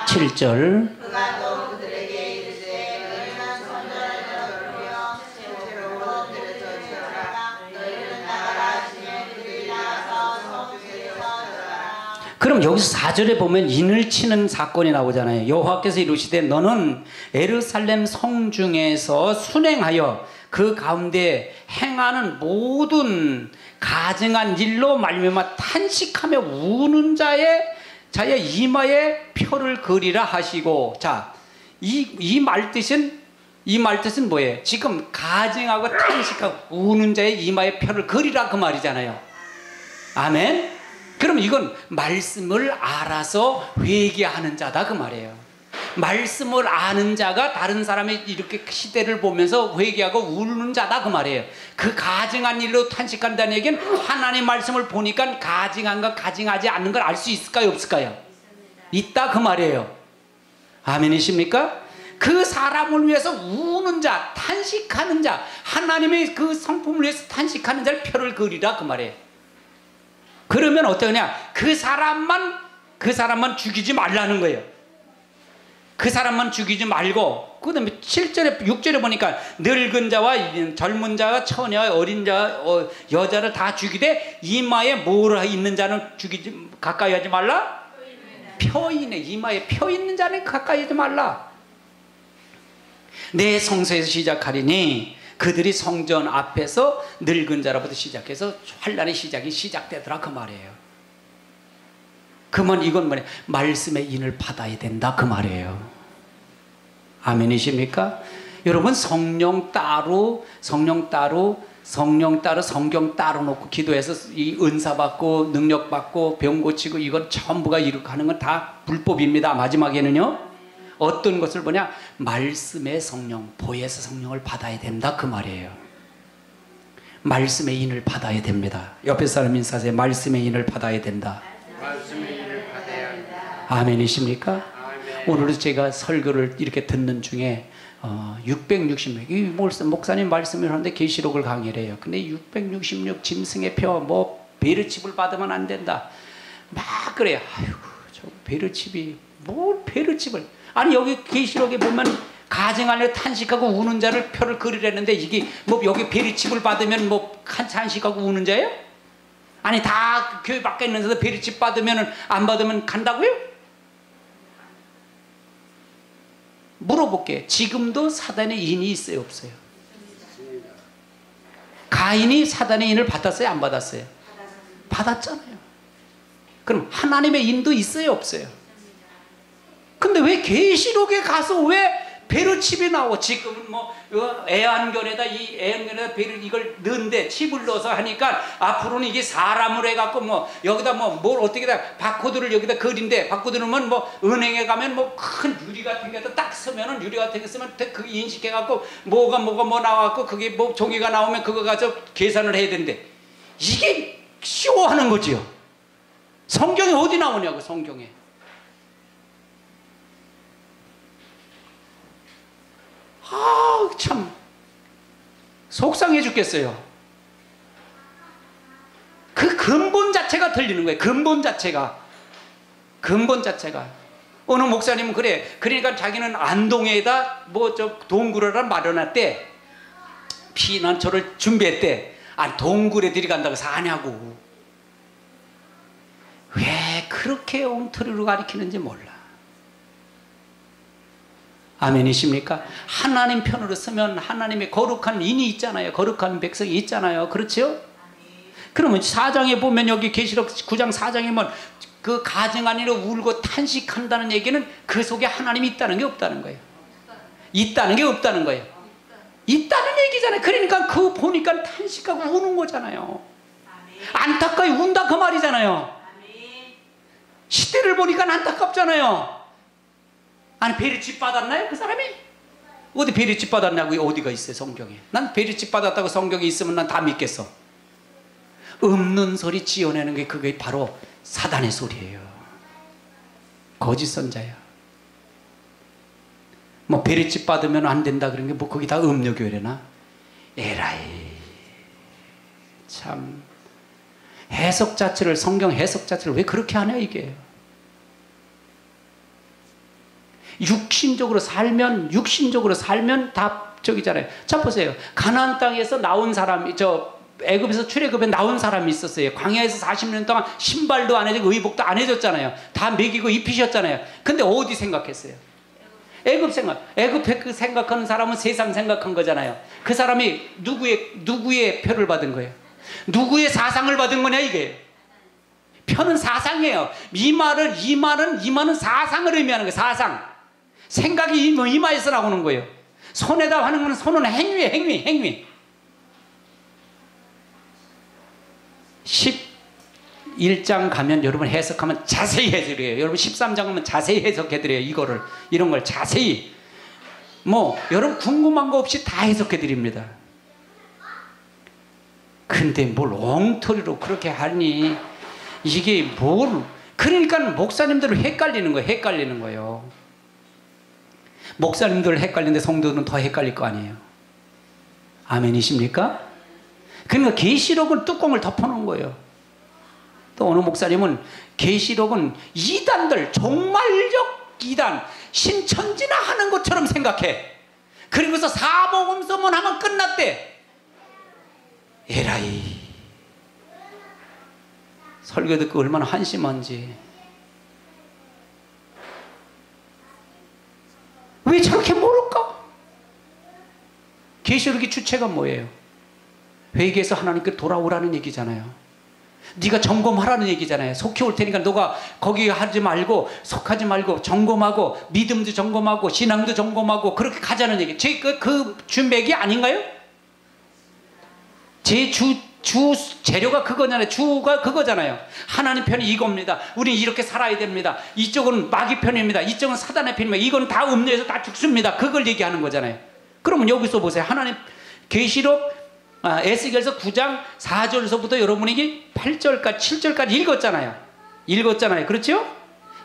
7절 그가 또 그들에게 이르시되 너희는 선전을 들어보며 대체로 그들을 쫓으라 너희는 나가라 하시며 그들이 나가서 성읍에서 들어가라. 그럼 여기서 4절에 보면 인을 치는 사건이 나오잖아요. 여호와께서 이르시되 너는 예루살렘 성 중에서 순행하여 그 가운데 행하는 모든 가증한 일로 말미암아 탄식하며 우는 자의 이마에 표를 그리라 하시고, 자, 이 말뜻은 뭐예요? 지금 가증하고 탄식하고 우는 자의 이마에 표를 그리라 그 말이잖아요. 아멘. 그럼 이건 말씀을 알아서 회개하는 자다 그 말이에요. 말씀을 아는 자가 다른 사람의 이렇게 시대를 보면서 회개하고 우는 자다 그 말이에요. 그 가증한 일로 탄식한다는 얘기는 하나님 말씀을 보니까 가증한가 가증하지 않는 걸 알 수 있을까요 없을까요? 있다 그 말이에요. 아멘이십니까? 그 사람을 위해서 우는 자, 탄식하는 자, 하나님의 그 성품을 위해서 탄식하는 자를 표를 그리라 그 말이에요. 그러면 어떠냐? 그 사람만 죽이지 말라는 거예요. 그 사람만 죽이지 말고, 그 다음에 7절에 6절에 보니까 늙은 자와 젊은 자와 처녀와 어린 자, 여자를 다 죽이되 이마에 뭐라 있는 자는 죽이지 가까이 하지 말라. 펴있네. 이마에 펴 있는 자는 가까이 하지 말라. 내 성소에서 시작하리니 그들이 성전 앞에서 늙은 자로부터 시작해서 환란의 시작이 시작되더라 그 말이에요. 그러면 이건 뭐냐? 말씀의 인을 받아야 된다 그 말이에요. 아멘이십니까? 여러분 성령 따로 성경 따로 놓고 기도해서 이 은사 받고 능력 받고 병 고치고 이건 전부가 이렇게 하는 건 다 불법입니다. 마지막에는요 어떤 것을 뭐냐? 말씀의 성령, 보혜사 성령을 받아야 된다 그 말이에요. 말씀의 인을 받아야 됩니다. 옆에 사람 인사하세요. 말씀의 인을 받아야 된다. 말씀의 인을 받아야 한다. 아멘이십니까? 아멘. 오늘 제가 설교를 이렇게 듣는 중에 666, 이 목사님 말씀을 하는데 계시록을 강의를 해요. 근데 666 짐승의 표, 뭐 베르칩을 받으면 안 된다. 막 그래요. 아이고, 저 베르칩이 뭘 베르칩을? 아니 여기 계시록에 보면 가증하려 탄식하고 우는 자를 표를 그리려는데 이게 뭐 여기 베르칩을 받으면 뭐 탄식하고 우는 자예요? 아니 다 교회 밖에 있는 데서 베르칩 받으면 안 받으면 간다고요? 물어볼게. 지금도 사단의 인이 있어요 없어요? 가인이 사단의 인을 받았어요 안 받았어요? 받았잖아요. 그럼 하나님의 인도 있어요 없어요? 근데 왜 계시록에 가서 왜 베르칩이 나오고 지금은 뭐 애완견에다 이 애완견에다 이걸 넣는데 칩을 넣어서 하니까 앞으로는 이게 사람으로 해갖고 뭐 여기다 뭐 뭘 어떻게 다 바코드를 여기다 그린데 바코드 넣으면 뭐 은행에 가면 뭐 큰 유리 같은 게다 딱 쓰면은 유리 같은 게 쓰면 그 인식해갖고 뭐가 뭐 나와갖고 그게 뭐 종이가 나오면 그거 가서 계산을 해야 되는데 이게 쇼하는 거지요. 성경에 어디 나오냐고 성경에. 아, 참 속상해 죽겠어요. 그 근본 자체가 들리는 거예요. 근본 자체가 어느 목사님은 그래. 그러니까 자기는 안동에다 뭐 저 동굴을 마련했대. 피난처를 준비했대. 아, 동굴에 들어간다고 사냐고. 왜 그렇게 엉터리로 가리키는지 몰라. 아멘이십니까? 하나님 편으로 쓰면 하나님의 거룩한 인이 있잖아요. 거룩한 백성이 있잖아요. 그렇죠? 그러면 4장에 보면 여기 계시록 9장 4장에 보면 그 가증한 일로 울고 탄식한다는 얘기는 그 속에 하나님이 있다는 게 없다는 거예요. 있다는 게 없다는 거예요. 있다는 얘기잖아요. 그러니까 그거 보니까 탄식하고 우는 거잖아요. 안타까이 운다 그 말이잖아요. 시대를 보니까 안타깝잖아요. 아니 베르칩 받았나요 그 사람이? 어디 베르칩 받았냐고 어디가 있어요 성경에? 난 베르칩 받았다고 성경에 있으면 난 다 믿겠어. 없는 소리 지어내는 게 그게 바로 사단의 소리예요. 거짓 선자야. 뭐 베르칩 받으면 안 된다 그런 게 뭐 거기 다 음료교회래나? 에라이 참 해석 자체를 성경 해석 자체를 왜 그렇게 하냐 이게. 육신적으로 살면 다 저기잖아요. 자 보세요. 가나안 땅에서 나온 사람이 애굽에서 출애굽에 나온 사람이 있었어요. 광야에서 40년 동안 신발도 안 해주고 의복도 안 해줬잖아요. 다 먹이고 입히셨잖아요. 근데 어디 생각했어요? 애굽 생각하는 사람은 세상 생각한 거잖아요. 그 사람이 누구의 표를 받은 거예요? 누구의 사상을 받은 거냐 이게? 표는 사상이에요. 이 말은 사상을 의미하는 거예요. 사상. 생각이 이마에서 나오는 거예요. 손에다 하는 건 손은 행위. 1장 가면 여러분 해석하면 자세히 해드려요. 여러분 13장 가면 자세히 해석해드려요. 이거를 이런 걸 자세히 뭐 여러분 궁금한 거 없이 다 해석해드립니다. 근데 뭘 엉터리로 그렇게 하니 이게 뭘 그러니까 목사님들은 헷갈리는 거예요. 헷갈리는 거예요. 목사님들 헷갈리는데 성도들은 더 헷갈릴 거 아니에요. 아멘이십니까? 그러니까 계시록은 뚜껑을 덮어놓은 거예요. 또 어느 목사님은 계시록은 이단들 종말적 이단 신천지나 하는 것처럼 생각해. 그리고서 사복음서만 하면 끝났대. 에라이, 설교 듣고 얼마나 한심한지. 왜 저렇게 모를까? 계시록의 주체가 뭐예요? 회개해서 하나님께 돌아오라는 얘기잖아요. 네가 점검하라는 얘기잖아요. 속히 올 테니까 너가 거기 하지 말고 속하지 말고 점검하고 믿음도 점검하고 신앙도 점검하고 그렇게 가자는 얘기. 제 그 준백이 아닌가요? 제 주 재료가 그거잖아요. 주가 그거잖아요. 하나님 편이 이겁니다. 우리는 이렇게 살아야 됩니다. 이쪽은 마귀 편입니다. 이쪽은 사단의 편입니다. 이건 다 음료에서 다 죽습니다. 그걸 얘기하는 거잖아요. 그러면 여기서 보세요. 하나님 계시록 에스겔서 9장 4절서부터 여러분에게 8절까지 7절까지 읽었잖아요. 그렇죠?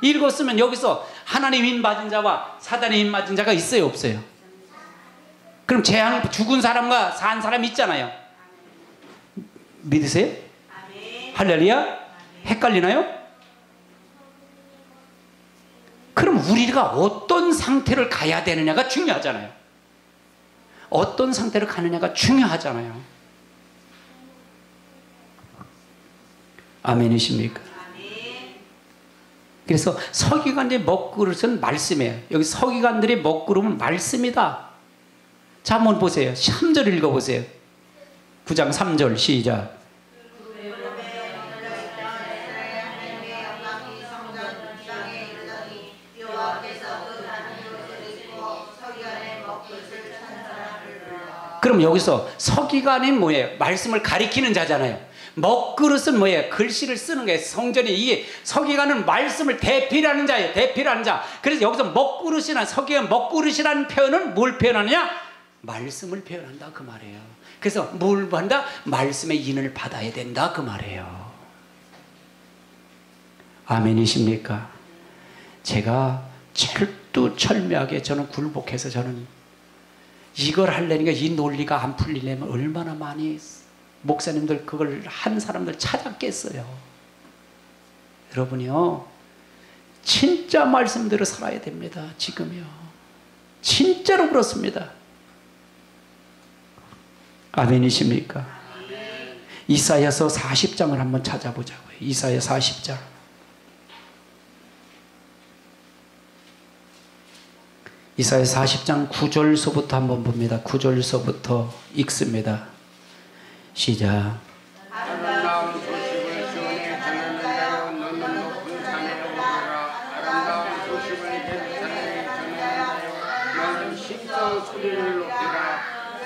읽었으면 여기서 하나님 인 맞은 자와 사단의 인 맞은 자가 있어요, 없어요? 그럼 재앙 죽은 사람과 산 사람이 있잖아요. 믿으세요? 할렐루야? 헷갈리나요? 그럼 우리가 어떤 상태를 가야 되느냐가 중요하잖아요. 어떤 상태를 가느냐가 중요하잖아요. 아멘이십니까? 그래서 서기관들의 먹그릇은 말씀이에요. 여기 서기관들의 먹그릇은 말씀이다. 자, 한번 보세요. 3절 읽어보세요. 9장 3절 시작. 그럼 여기서 서기관이 뭐예요? 말씀을 가리키는 자잖아요. 먹그릇은 뭐예요? 글씨를 쓰는 거예요. 성전이 이게 서기관은 말씀을 대필하는 자예요. 대필하는 자. 그래서 여기서 먹그릇이나 서기관 먹그릇이라는 표현은 뭘 표현하느냐? 말씀을 표현한다 그 말이에요. 그래서 뭘 한다? 말씀의 인을 받아야 된다 그 말이에요. 아멘이십니까? 제가 철두철미하게 저는 굴복해서 저는 이걸 하려니까 이 논리가 안 풀리려면 얼마나 많이 목사님들 그걸 한 사람들 찾았겠어요. 여러분이요, 진짜 말씀대로 살아야 됩니다. 지금요, 진짜로 그렇습니다. 아멘이십니까? 이사야서 40장을 한번 찾아보자고요. 이사야 40장. 이사야 40장 9절서부터 한번 봅니다. 9절서부터 읽습니다. 시작. 아름다운 소식을 시온에 전하는 자여 너는 높은 산에 오르라. 아름다운 소식을 예루살렘에 전하는 자여 너는 심성 소리를 높이라.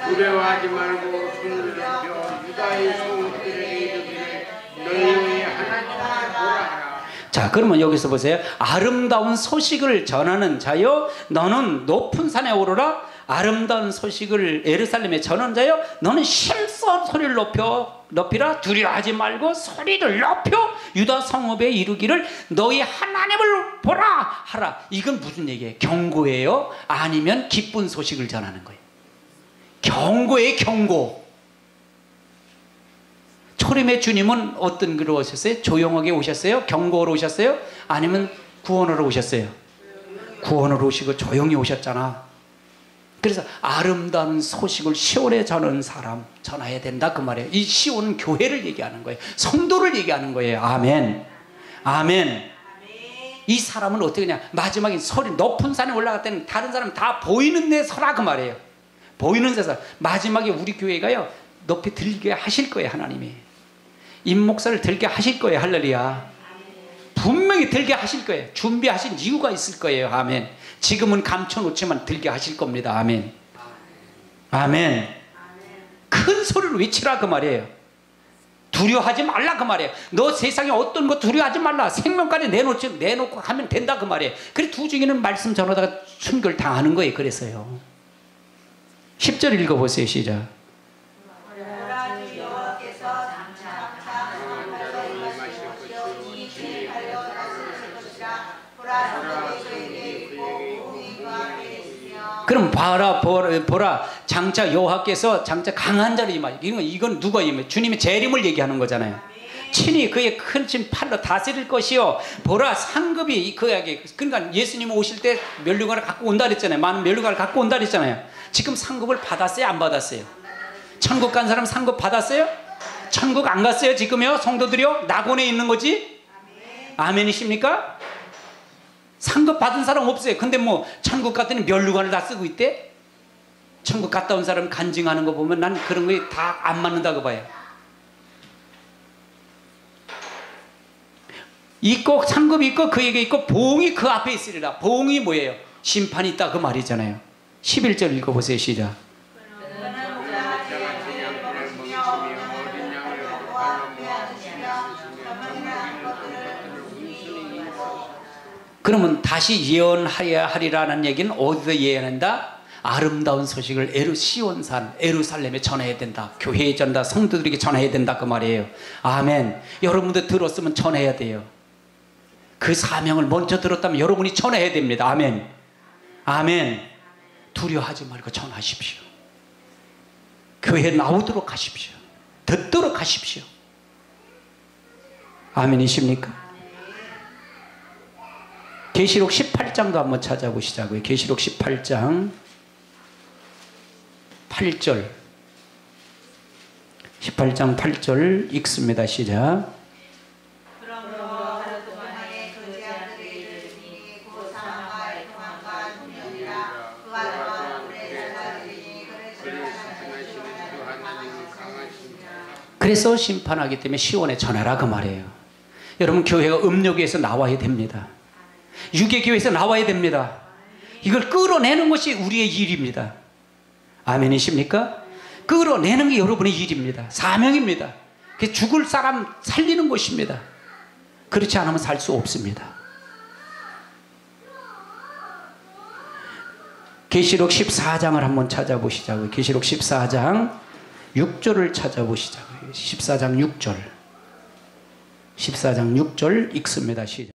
두려워하지 말고 손을 높여 유다의 성읍들에게 이르기를 너희의 하나님을 보라. 자, 그러면 여기서 보세요. 아름다운 소식을 전하는 자여 너는 높은 산에 오르라. 아름다운 소식을 예루살렘에 전하는 자여 너는 힘써 소리를 높이라. 두려워하지 말고 소리를 높여 유다 성읍에 이르기를 너희 하나님을 보라 하라. 이건 무슨 얘기예요? 경고예요? 아니면 기쁜 소식을 전하는 거예요? 경고예요. 경고. 초림의 주님은 어떤 글로 오셨어요? 조용하게 오셨어요? 경고로 오셨어요? 아니면 구원으로 오셨어요? 구원으로 오시고 조용히 오셨잖아. 그래서 아름다운 소식을 시온에 전하는 사람 전해야 된다 그 말이에요. 이 시온은 교회를 얘기하는 거예요. 성도를 얘기하는 거예요. 아멘. 아멘. 이 사람은 어떻게 그냥 마지막에 소리 높은 산에 올라갈 때는 다른 사람 다 보이는 데 서라 그 말이에요. 보이는 데서 마지막에 우리 교회가요 높이 들게 하실 거예요. 하나님이 임목사를 들게 하실 거예요. 할렐루야. 분명히 들게 하실 거예요. 준비하신 이유가 있을 거예요. 아멘. 지금은 감춰놓지만 들게 하실 겁니다. 아멘. 아멘. 큰 소리를 외치라 그 말이에요. 두려워하지 말라 그 말이에요. 너 세상에 어떤 거 두려워하지 말라. 생명까지 내놓고 하면 된다 그 말이에요. 그래 두 중에는 말씀 전하다가 순교를 당하는 거예요. 그래서요. 10절 읽어보세요. 시작. 그럼 보라 장차 여호와께서 장차 강한 자를 임하여. 이건 누가 임해? 주님의 재림을 얘기하는 거잖아요. 친히 그의 큰 진 팔로 다스릴 것이요. 보라 상급이 그에게. 그러니까 예수님 오실 때 면류관을 갖고 온다 그랬잖아요. 많은 면류관을 갖고 온다 그랬잖아요. 지금 상급을 받았어요? 안 받았어요? 천국 간 사람 상급 받았어요? 천국 안 갔어요? 지금요? 성도들이요? 낙원에 있는 거지? 아멘이십니까? 상급 받은 사람 없어요. 근데 뭐 천국 갔더니 면류관을 다 쓰고 있대? 천국 갔다 온 사람 간증하는 거 보면 난 그런 거에 다 안 맞는다고 봐요. 있고 상급이 있고 그에게 있고 보응이 그 앞에 있으리라. 보응이 뭐예요? 심판이 있다 그 말이잖아요. 11절 읽어보세요. 시작. 그러면 다시 예언하리라는 얘기는 어디서 예언한다? 아름다운 소식을 시온산 예루살렘에 전해야 된다. 교회에 전다. 성도들에게 전해야 된다 그 말이에요. 아멘. 여러분들 들었으면 전해야 돼요. 그 사명을 먼저 들었다면 여러분이 전해야 됩니다. 아멘. 아멘. 두려워하지 말고 전하십시오. 교회에 나오도록 하십시오. 듣도록 하십시오. 아멘이십니까? 계시록 18장도 한번 찾아보시자고요. 계시록 18장 8절 18장 8절 읽습니다. 시작. 그러므로 하루 동안에 그 제자들의 이르니 곧 사망과 애통함과 흉년이라. 그와 또한 불의 사자들이니 그를 심판하시는 하나님은 강하시니라. 그래서 심판하기 때문에 시온에 전하라 그 말이에요. 여러분 교회가 음욕에서 나와야 됩니다. 유괴교회에서 나와야 됩니다. 이걸 끌어내는 것이 우리의 일입니다. 아멘이십니까? 끌어내는 게 여러분의 일입니다. 사명입니다. 죽을 사람 살리는 것입니다. 그렇지 않으면 살 수 없습니다. 계시록 14장을 한번 찾아보시자고요. 계시록 14장 6절을 찾아보시자고요. 14장 6절 14장 6절 읽습니다. 시작.